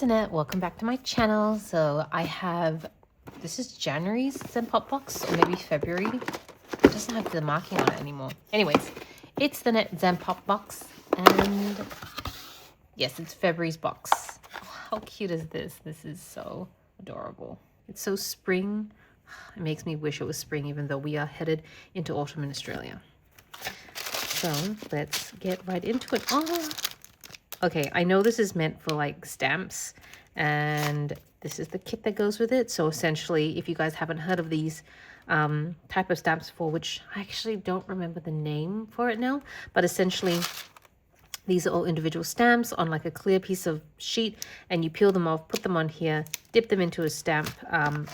internet, welcome back to my channel. So I have, this is January's Zenpop box, or maybe February. It doesn't have the marking on it anymore. Anyways, it's the Zenpop box, and yes, it's February's box. Oh, how cute is this? This is so adorable. It's so spring. It makes me wish it was spring, even though we are headed into autumn in Australia. So let's get right into it. Oh, okay, I know this is meant for like stamps, and this is the kit that goes with it. So essentially, if you guys haven't heard of these type of stamps before, which I actually don't remember the name for it now, but essentially these are all individual stamps on like a clear piece of sheet, and you peel them off, put them on here, dip them into a stamp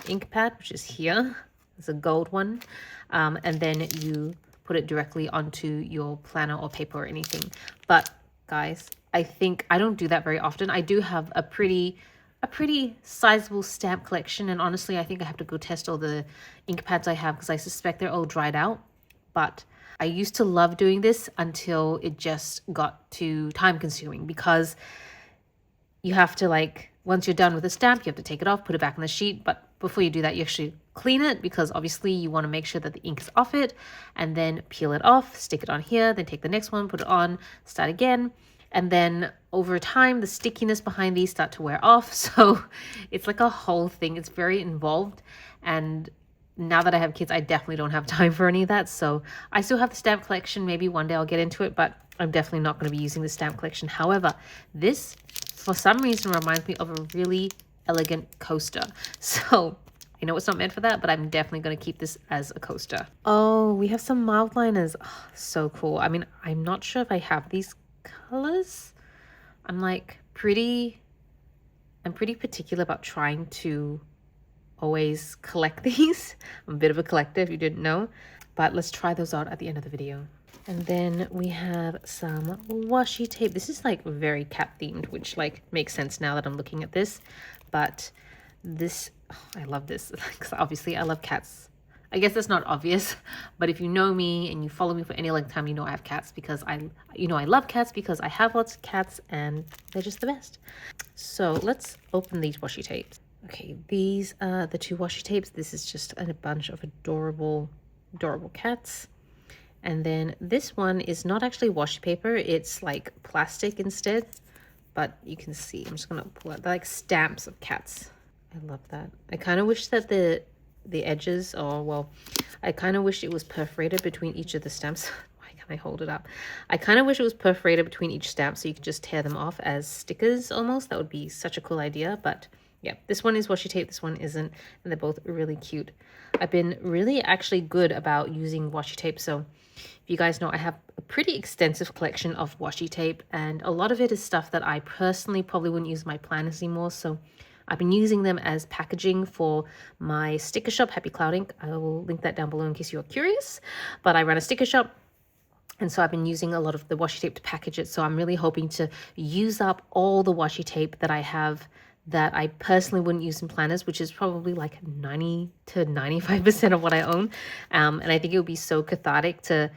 ink pad, which is here. It's a gold one, and then you put it directly onto your planner or paper or anything. But guys, I think I don't do that very often. I do have a pretty sizable stamp collection, and honestly I think I have to go test all the ink pads I have because I suspect they're all dried out. But I used to love doing this until it just got too time consuming, because you have to, like, once you're done with the stamp, you have to take it off, put it back on the sheet. But before you do that, you actually clean it, because obviously you want to make sure that the ink is off it, and then peel it off, stick it on here, then take the next one, put it on, start again. And then over time, the stickiness behind these start to wear off. So it's like a whole thing. It's very involved. And now that I have kids, I definitely don't have time for any of that. So I still have the stamp collection. Maybe one day I'll get into it, but I'm definitely not going to be using the stamp collection. However, this, for some reason, reminds me of a really elegant coaster. So I know it's not meant for that, but I'm definitely going to keep this as a coaster. Oh, we have some mild liners. Oh, so cool. I mean, I'm not sure if I have these colors. I'm pretty particular about trying to always collect these. I'm a bit of a collector, if you didn't know, but let's try those out at the end of the video. And then we have some washi tape. This is like very cat themed, which like makes sense now that I'm looking at this. But this, oh, I love this, because obviously I love cats. I guess that's not obvious, but if you know me and you follow me for any length of time, you know I have cats, because I love cats because I have lots of cats and they're just the best. So let's open these washi tapes. Okay, these are the two washi tapes. This is just a bunch of adorable cats. And then this one is not actually washi paper, it's like plastic instead. But you can see, I'm just gonna pull out, they're like stamps of cats. I love that. I kind of wish that the edges, or well, I kind of wish it was perforated between each of the stamps. Why can't I hold it up? I kind of wish it was perforated between each stamp so you could just tear them off as stickers almost. That would be such a cool idea. But yeah, this one is washi tape, this one isn't, and they're both really cute. I've been really actually good about using washi tape. So if you guys know, I have a pretty extensive collection of washi tape, and a lot of it is stuff that I personally probably wouldn't use in my planners anymore. So I've been using them as packaging for my sticker shop, Happy Cloud Ink. I will link that down below in case you're curious. But I run a sticker shop, and so I've been using a lot of the washi tape to package it. So I'm really hoping to use up all the washi tape that I have that I personally wouldn't use in planners, which is probably like 90 to 95% of what I own. And I think it would be so cathartic to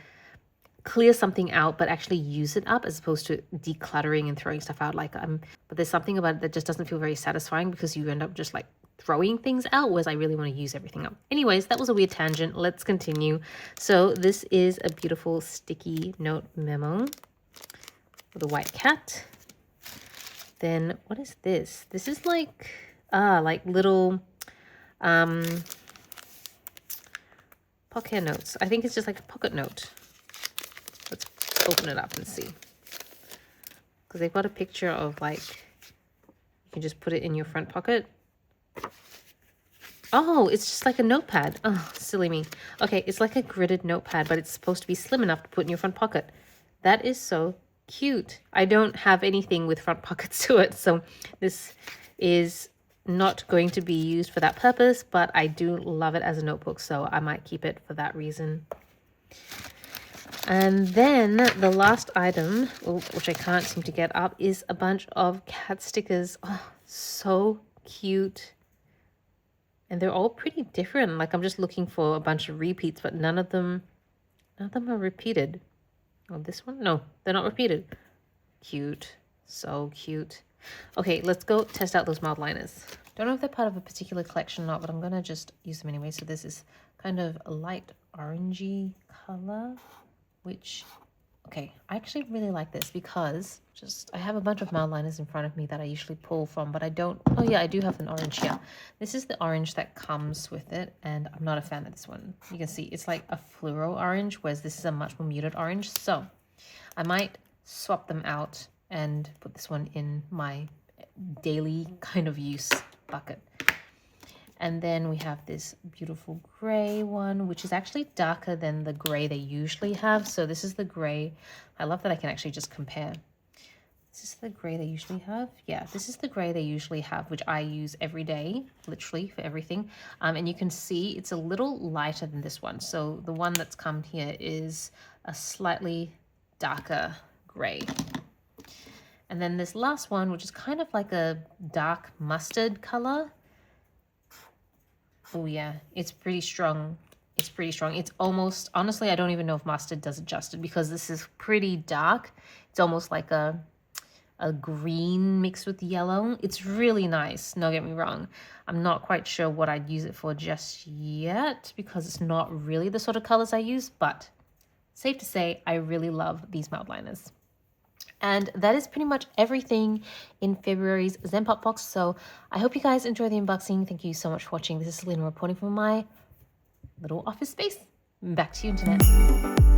clear something out but actually use it up, as opposed to decluttering and throwing stuff out. But there's something about it that just doesn't feel very satisfying, because you end up just like throwing things out, whereas I really want to use everything up. Anyways, that was a weird tangent. Let's continue. So this is a beautiful sticky note memo with a white cat. Then what is this? This is like little pocket notes. I think it's just like a pocket note. Let's open it up and see, because they've got a picture of, like, you can just put it in your front pocket. Oh, it's just like a notepad. Oh, silly me. Okay, it's like a gridded notepad, but it's supposed to be slim enough to put in your front pocket. That is so cute. I don't have anything with front pockets to it, so this is not going to be used for that purpose, but I do love it as a notebook, so I might keep it for that reason. And then the last item, which I can't seem to get up, is a bunch of cat stickers. Oh, so cute. And they're all pretty different. Like, I'm just looking for a bunch of repeats, but none of them are repeated. Oh, this one? No, they're not repeated. Cute. So cute. Okay, let's go test out those mild liners. Don't know if they're part of a particular collection or not, but I'm gonna just use them anyway. So this is kind of a light orangey color, which, okay, I actually really like this because I have a bunch of mild liners in front of me that I usually pull from, but I don't, oh yeah, I do have an orange here. This is the orange that comes with it, and I'm not a fan of this one. You can see it's like a fluoro orange, whereas this is a much more muted orange. So I might swap them out and put this one in my daily kind of use bucket. And then we have this beautiful gray one, which is actually darker than the gray they usually have. So this is the gray. I love that I can actually just compare. Is this the gray they usually have? Yeah, this is the gray they usually have, which I use every day, literally for everything. And you can see it's a little lighter than this one. So the one that's come here is a slightly darker gray. And then this last one, which is kind of like a dark mustard color. Oh yeah, it's pretty strong. It's pretty strong. It's almost, honestly, I don't even know if mustard does it justice because this is pretty dark. It's almost like a green mixed with yellow. It's really nice, don't get me wrong. I'm not quite sure what I'd use it for just yet because it's not really the sort of colors I use, but safe to say, I really love these mild liners. And that is pretty much everything in February's Zenpop box. So I hope you guys enjoy the unboxing. Thank you so much for watching. This is Celina reporting from my little office space. Back to you, internet.